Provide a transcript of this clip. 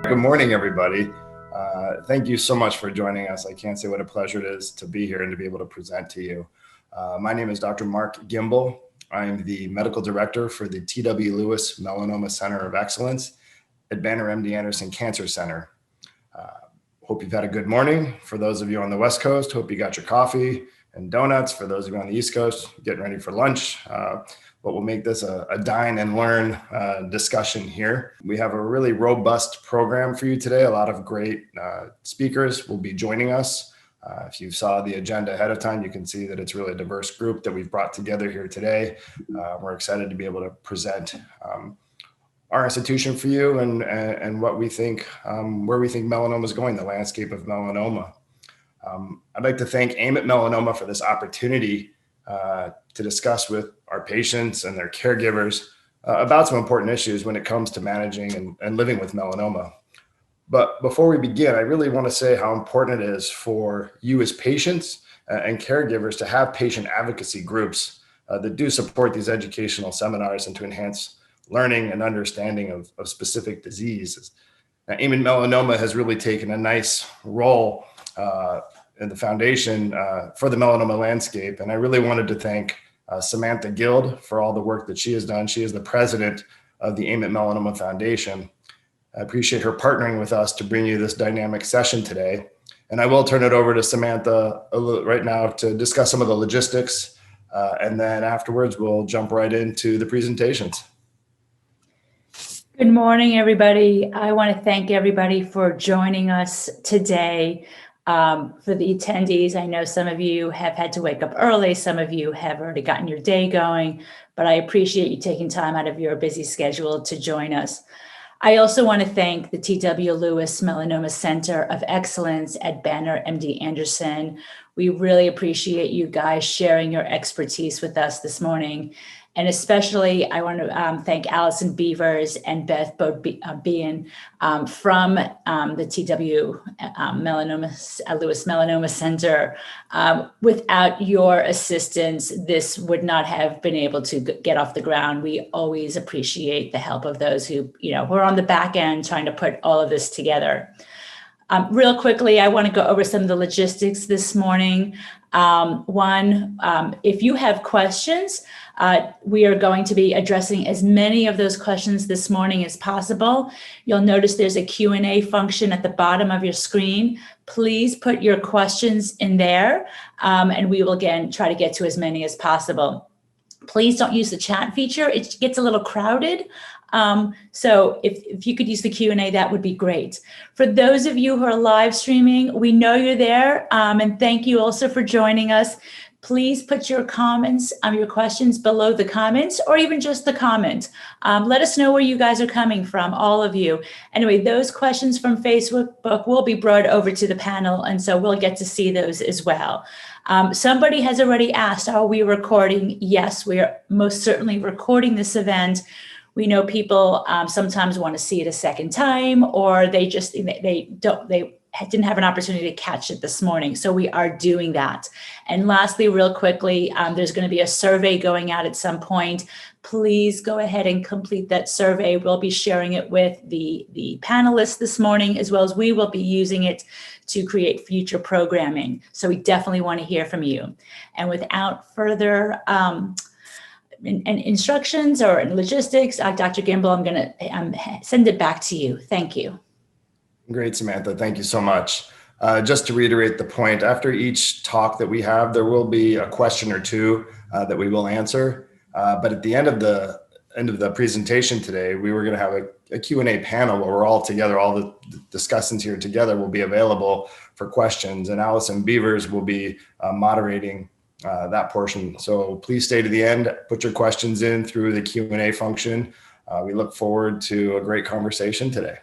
Good morning, everybody. Thank you so much for joining us. I can't say what a pleasure it is to be here and to be able to present to you. My name is Dr. Mark Gimble. I'm the medical director for the T.W. Lewis Melanoma Center of Excellence at Banner MD Anderson Cancer Center. Hope you've had a good morning. For those of you on the West Coast, hope you got your coffee and donuts. For those of you on the East Coast, getting ready for lunch. But we'll make this a dine and learn discussion here. We have a really robust program for you today. A lot of great speakers will be joining us. If you saw the agenda ahead of time, you can see that it's really a diverse group that we've brought together here today. We're excited to be able to present our institution for you and what we think, where we think melanoma is going, the landscape of melanoma. I'd like to thank AIM at Melanoma for this opportunity to discuss with our patients and their caregivers about some important issues when it comes to managing and living with melanoma. But before we begin, I really want to say how important it is for you as patients and caregivers to have patient advocacy groups that do support these educational seminars and to enhance learning and understanding of specific diseases. Now, AIM at Melanoma has really taken a nice role in the foundation for the melanoma landscape. And I really wanted to thank Samantha Guild for all the work that she has done. She is the president of the AIM at Melanoma Foundation. I appreciate her partnering with us to bring you this dynamic session today. And I will turn it over to Samantha right now to discuss some of the logistics. And then afterwards, we'll jump right into the presentations. Good morning, everybody. I want to thank everybody for joining us today. For the attendees, I know some of you have had to wake up early, some of you have already gotten your day going, but I appreciate you taking time out of your busy schedule to join us. I also want to thank the T.W. Lewis Melanoma Center of Excellence at Banner MD Anderson. We really appreciate you guys sharing your expertise with us this morning. And especially, I want to thank Allison Beavers and Beth Bean from the T.W. Lewis Melanoma Center. Without your assistance, this would not have been able to get off the ground. We always appreciate the help of those who are on the back end trying to put all of this together. Real quickly, I want to go over some of the logistics this morning. If you have questions, we are going to be addressing as many of those questions this morning as possible. You'll notice there's a Q&A function at the bottom of your screen. Please put your questions in there, and we will again try to get to as many as possible. Please don't use the chat feature. It gets a little crowded. So if you could use the Q&A, that would be great. For those of you who are live streaming, we know you're there, and thank you also for joining us. Please put your comments, your questions below the comments, or even just the comment. Let us know where you guys are coming from, all of you. Anyway, those questions from Facebook will be brought over to the panel, and so we'll get to see those as well. Somebody has already asked, are we recording? Yes, we are most certainly recording this event. We know people sometimes want to see it a second time, or they didn't have an opportunity to catch it this morning. So we are doing that. And lastly, real quickly, there's going to be a survey going out at some point. Please go ahead and complete that survey. We'll be sharing it with the panelists this morning, as well as we will be using it to create future programming. So we definitely want to hear from you. And without further instructions or logistics, Dr. Gimble, I'm going to send it back to you. Thank you. Great, Samantha. Thank you so much. Just to reiterate the point, after each talk that we have, there will be a question or two that we will answer. But at the end of the presentation today, we were going to have a Q&A panel where we're all together, all the discussants here together will be available for questions, and Allison Beavers will be moderating that portion. So please stay to the end, put your questions in through the Q&A function. We look forward to a great conversation today.